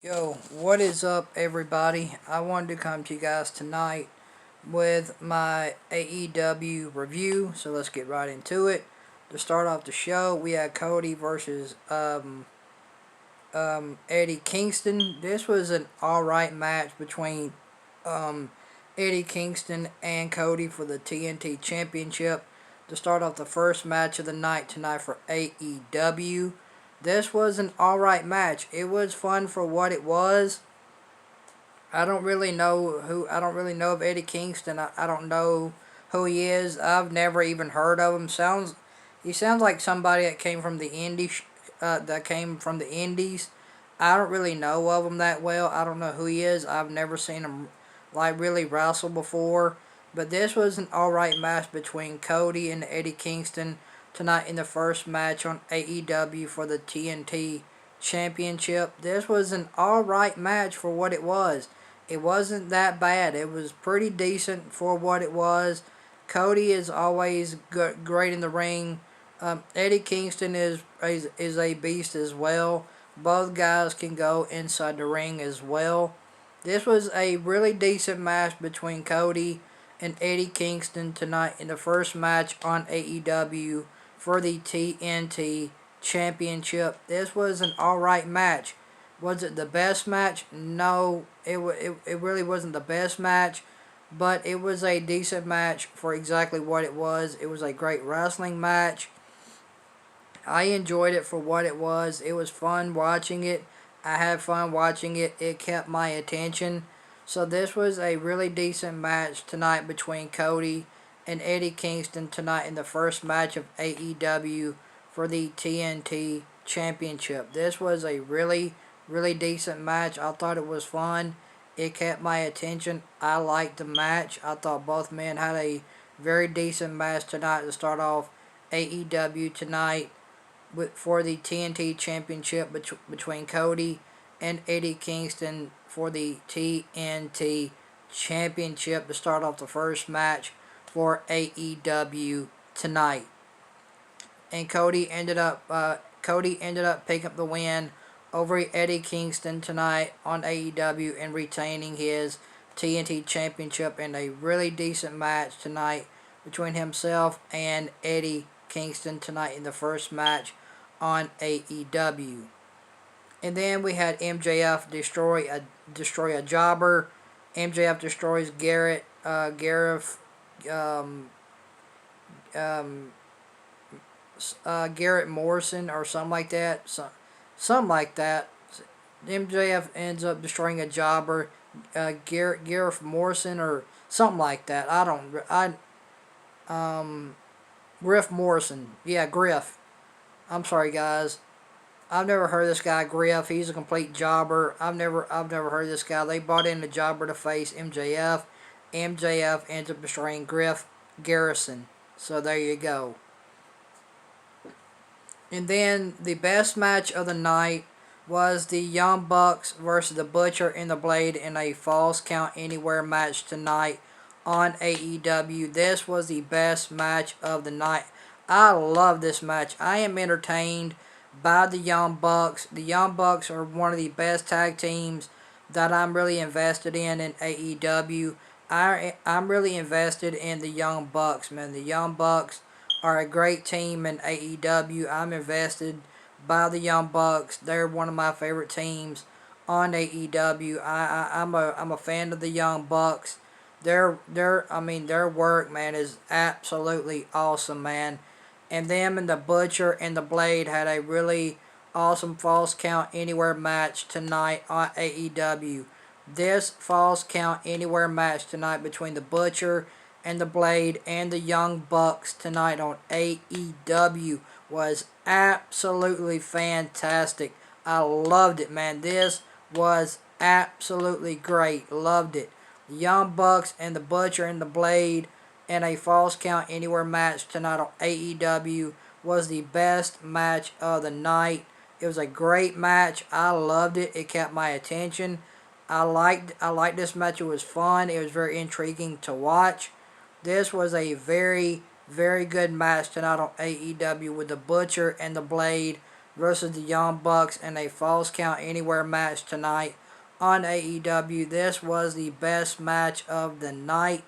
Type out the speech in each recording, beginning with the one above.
Yo, what is up, everybody? I wanted to come to you guys tonight with my AEW review, so let's get right into it. To start off the show, we had Cody versus Eddie Kingston. This was an alright match between um, Eddie Kingston and Cody for the TNT Championship. To start off the first match of the night tonight for AEW. This was an alright match. It was fun for what it was. I don't really know of Eddie Kingston. I don't know who he is. I've never even heard of him. He sounds like somebody that came from the indies. I don't really know of him that well. I don't know who he is. I've never seen him like really wrestle before. But this was an alright match between Cody and Eddie Kingston tonight in the first match on AEW for the TNT Championship. This was an alright match for what it was. It wasn't that bad. It was pretty decent for what it was. Cody is always great in the ring. Eddie Kingston is a beast as well. Both guys can go inside the ring as well. This was a really decent match between Cody and Eddie Kingston tonight in the first match on AEW for the TNT Championship. This was an alright match. Was it the best match? No, it really wasn't the best match, but it was a decent match for exactly what it was. It was a great wrestling match. I enjoyed it for what it was. It was fun watching it. I had fun watching it. It kept my attention. So this was a really decent match tonight between Cody and Eddie Kingston tonight in the first match of AEW for the TNT Championship. This was a really decent match. I thought it was fun. It kept my attention. I liked the match. I thought both men had a very decent match tonight to start off AEW tonight for the TNT Championship between Cody and Eddie Kingston for the TNT Championship to start off the first match for AEW tonight. And Cody ended up picking up the win over Eddie Kingston tonight on AEW and retaining his TNT Championship in a really decent match tonight between himself and Eddie Kingston tonight in the first match on AEW. And then we had MJF destroy a jobber. MJF destroys um, um, Garrett Morrison or something like that. Something like that. MJF ends up destroying a jobber, Garrett Morrison or something like that. Griff Morrison. Yeah, Griff. I'm sorry, guys. I've never heard of this guy Griff. He's a complete jobber. I've never heard of this guy. They brought in a jobber to face MJF. MJF ends up destroying Griff Garrison. So there you go. And then the best match of the night was the Young Bucks versus the Butcher and the Blade in a Falls Count Anywhere match tonight on AEW. This was the best match of the night. I love this match. I am entertained by the Young Bucks. The Young Bucks are one of the best tag teams that I'm really invested in AEW. I'm really invested in the Young Bucks, man. The Young Bucks are a great team in AEW. I'm invested by the Young Bucks. They're one of my favorite teams on AEW. I'm a fan of the Young Bucks. Their work, man, is absolutely awesome, man. And them and the Butcher and the Blade had a really awesome Falls Count Anywhere match tonight on AEW. This Falls Count Anywhere match tonight between the Butcher and the Blade and the Young Bucks tonight on AEW was absolutely fantastic. I loved it, man. This was absolutely great. Loved it. The Young Bucks and the Butcher and the Blade in a Falls Count Anywhere match tonight on AEW was the best match of the night. It was a great match. I loved it. It kept my attention. I liked this match. It was fun. It was very intriguing to watch. This was a very good match tonight on AEW with the Butcher and the Blade versus the Young Bucks in a Falls Count Anywhere match tonight on AEW. This was the best match of the night.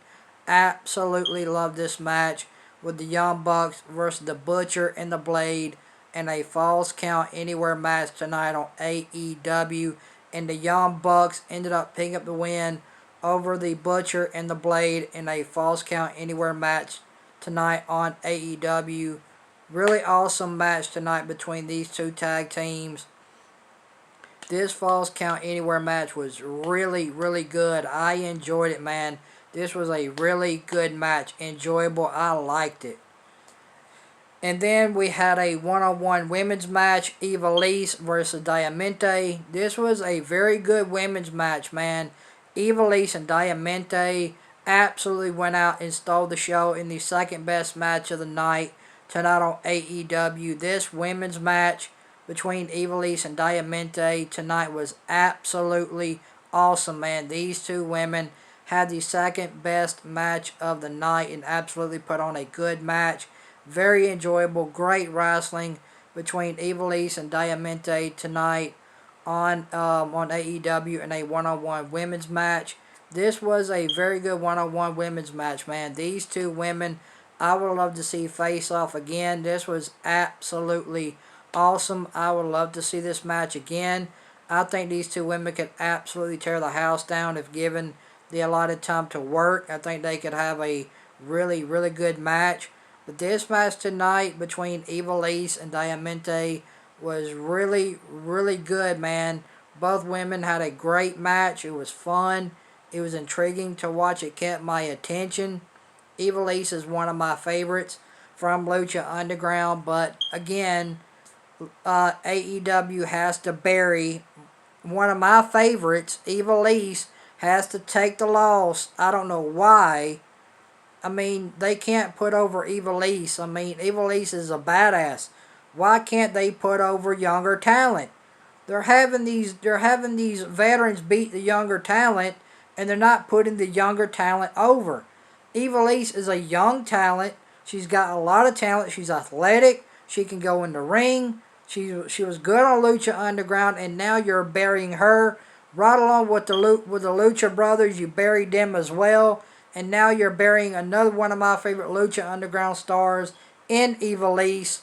Absolutely love this match with the Young Bucks versus the Butcher and the Blade in a Falls Count Anywhere match tonight on AEW. And the Young Bucks ended up picking up the win over the Butcher and the Blade in a Falls Count Anywhere match tonight on AEW. Really awesome match tonight between these two tag teams. This Falls Count Anywhere match was really, really good. I enjoyed it, man. This was a really good match. Enjoyable. I liked it. And then we had a one-on-one women's match, Ivelisse versus Diamante. This was a very good women's match, man. Ivelisse and Diamante absolutely went out and stole the show in the second best match of the night tonight on AEW. This women's match between Ivelisse and Diamante tonight was absolutely awesome, man. These two women had the second best match of the night and absolutely put on a good match. Very enjoyable, great wrestling between Ivelisse and Diamante tonight on AEW in a one-on-one women's match. This was a very good one-on-one women's match, man. These two women, I would love to see face off again. This was absolutely awesome. I would love to see this match again. I think these two women could absolutely tear the house down if given the allotted time to work. I think they could have a really, really good match. But this match tonight between Ivelisse and Diamante was really, really good, man. Both women had a great match. It was fun. It was intriguing to watch. It kept my attention. Ivelisse is one of my favorites from Lucha Underground. But again, AEW has to bury one of my favorites. Ivelisse has to take the loss. I don't know why. I mean, they can't put over Ivelisse. I mean, Ivelisse is a badass. Why can't they put over younger talent? They're having these veterans beat the younger talent, and they're not putting the younger talent over. Ivelisse is a young talent. She's got a lot of talent. She's athletic. She can go in the ring. She was good on Lucha Underground, and now you're burying her right along with the Lucha Brothers. You buried them as well. And now you're burying another one of my favorite Lucha Underground stars in Ivelisse.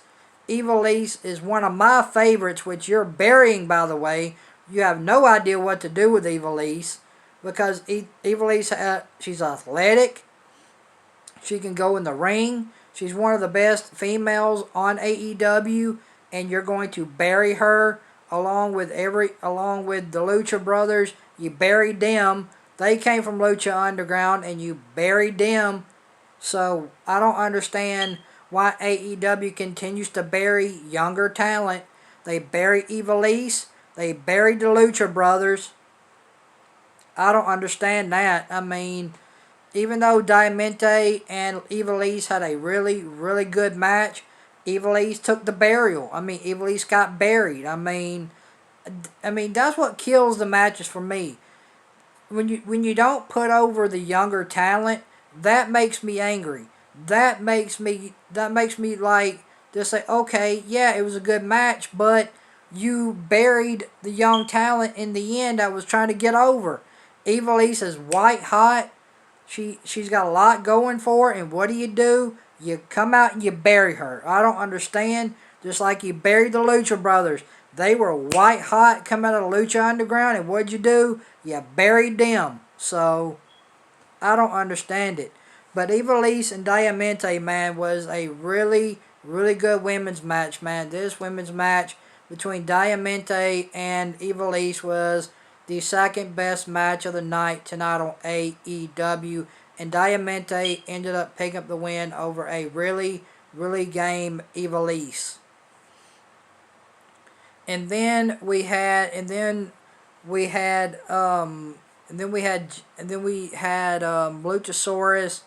Ivelisse is one of my favorites, which you're burying, by the way. You have no idea what to do with Ivelisse. Because Ivelisse, she's athletic. She can go in the ring. She's one of the best females on AEW. And you're going to bury her along with the Lucha Brothers. You buried them. They came from Lucha Underground and you buried them. So I don't understand why AEW continues to bury younger talent. They buried Ivelisse. They buried the Lucha Brothers. I don't understand that. I mean, even though Diamante and Ivelisse had a really, really good match, Ivelisse took the burial. I mean, Ivelisse got buried. I mean, that's what kills the matches for me. When you don't put over the younger talent, that makes me angry. That makes me like just say, okay, yeah, it was a good match, but you buried the young talent in the end that was trying to get over. Ivelisse is white hot. She's got a lot going for her, and what do? You come out and you bury her. I don't understand. Just like you buried the Lucha Brothers. They were white hot coming out of Lucha Underground, and what'd you do? You buried them. So, I don't understand it. But Ivelisse and Diamante, man, was a really, really good women's match, man. This women's match between Diamante and Ivelisse was the second best match of the night tonight on AEW. And Diamante ended up picking up the win over a really, really game Ivelisse. And then we had Luchasaurus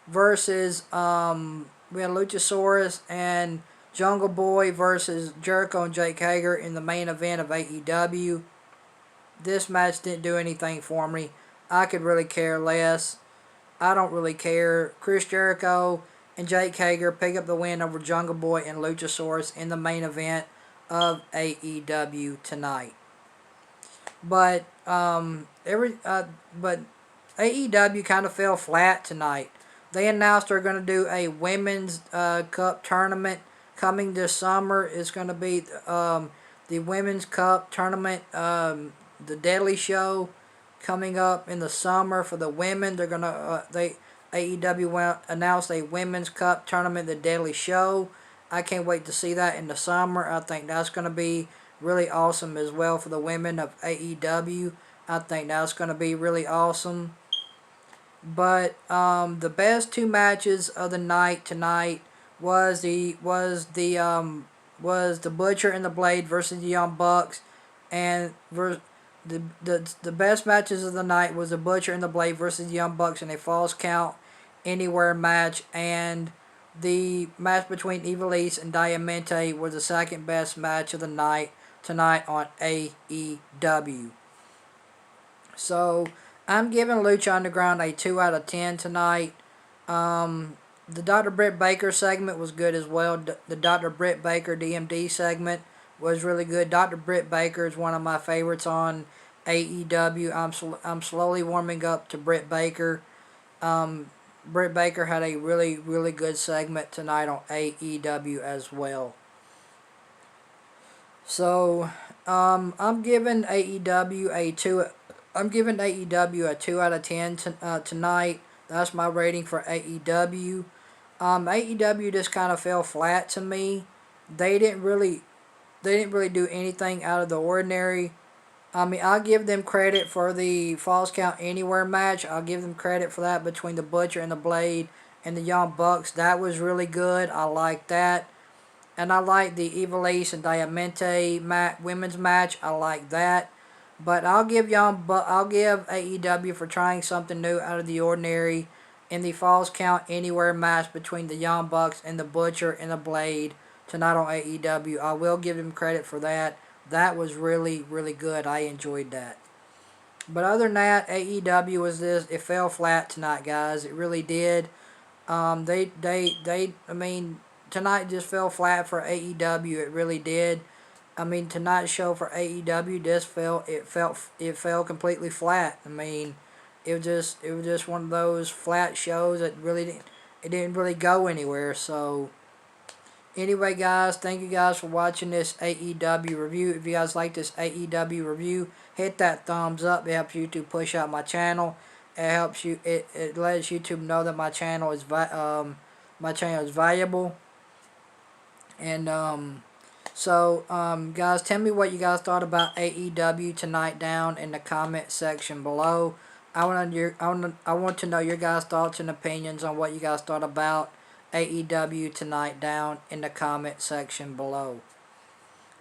versus we had Luchasaurus and Jungle Boy versus Jericho and Jake Hager in the main event of AEW. This match didn't do anything for me. I could really care less. I don't really care. Chris Jericho and Jake Hager pick up the win over Jungle Boy and Luchasaurus in the main event of AEW tonight. But but AEW kind of fell flat tonight. They announced they're going to do a women's cup tournament coming this summer. It's going to be the women's cup tournament, the Deadly Show, coming up in the summer for the women. They're gonna AEW announced a women's cup tournament, the Deadly Show. I can't wait to see that in the summer. I think that's going to be really awesome as well for the women of AEW. I think that's going to be really awesome. But the best two matches of the night tonight was the Butcher and the Blade versus the Young Bucks, and the best matches of the night was the Butcher and the Blade versus the Young Bucks in a Falls Count Anywhere match, and the match between Ivelisse and Diamante was the second best match of the night tonight on AEW. So I'm giving Lucha Underground a 2 out of 10 tonight. The Dr. Britt Baker segment was good as well. The Dr. Britt Baker DMD segment was really good. Dr. Britt Baker is one of my favorites on AEW. I'm slowly warming up to Britt Baker. Britt Baker had a really, really good segment tonight on AEW as well. So, I'm giving AEW a 2. I'm giving AEW a 2 out of 10 tonight. That's my rating for AEW. AEW just kind of fell flat to me. They didn't really do anything out of the ordinary. I mean, I'll give them credit for the Falls Count Anywhere match. I'll give them credit for that between the Butcher and the Blade and the Young Bucks. That was really good. I like that. And I like the Ivelisse and Diamante women's match. I like that. But I'll give AEW for trying something new out of the ordinary in the Falls Count Anywhere match between the Young Bucks and the Butcher and the Blade tonight on AEW. I will give them credit for that. That was really, really good. I enjoyed that. But other than that, AEW it fell flat tonight, guys. It really did. I mean, tonight just fell flat for AEW. It really did. I mean, tonight's show for AEW it fell completely flat. I mean, it was just one of those flat shows that didn't really go anywhere. So anyway, guys, thank you guys for watching this AEW review. If you guys like this AEW review, hit that thumbs up. It helps YouTube push out my channel. It helps you. It lets YouTube know that my channel is valuable. And So, guys, tell me what you guys thought about AEW tonight down in the comment section below. I want to know your guys' thoughts and opinions on what you guys thought about AEW tonight down in the comment section below.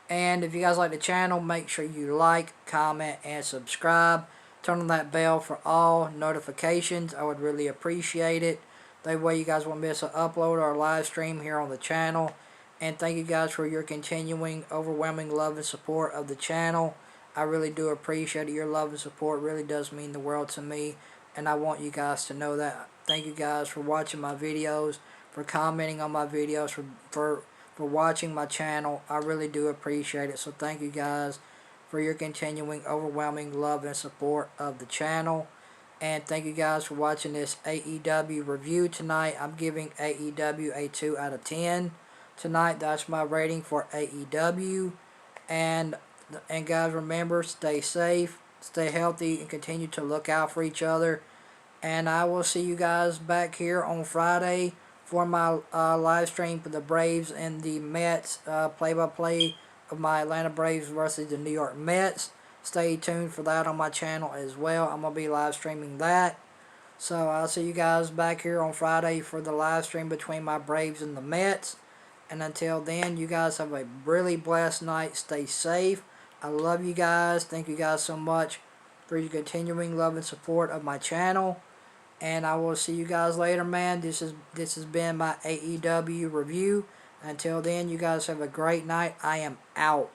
And if you guys like the channel, make sure you like, comment, and subscribe. Turn on that bell for all notifications. I would really appreciate it. That way you guys won't miss an upload or a live stream here on the channel. And thank you guys for your continuing, overwhelming love and support of the channel. I really do appreciate it. Your love and support really does mean the world to me. And I want you guys to know that. Thank you guys for watching my videos, for commenting on my videos, for watching my channel. I really do appreciate it. So thank you guys for your continuing, overwhelming love and support of the channel. And thank you guys for watching this AEW review tonight. I'm giving AEW a 2 out of 10. Tonight, that's my rating for AEW. And guys, remember, stay safe, stay healthy, and continue to look out for each other. And I will see you guys back here on Friday for my live stream for the Braves and the Mets, play-by-play of my Atlanta Braves versus the New York Mets. Stay tuned for that on my channel as well. I'm going to be live streaming that. So I'll see you guys back here on Friday for the live stream between my Braves and the Mets. And until then, you guys have a really blessed night. Stay safe. I love you guys. Thank you guys so much for your continuing love and support of my channel. And I will see you guys later, man. This has been my AEW review. Until then, you guys have a great night. I am out.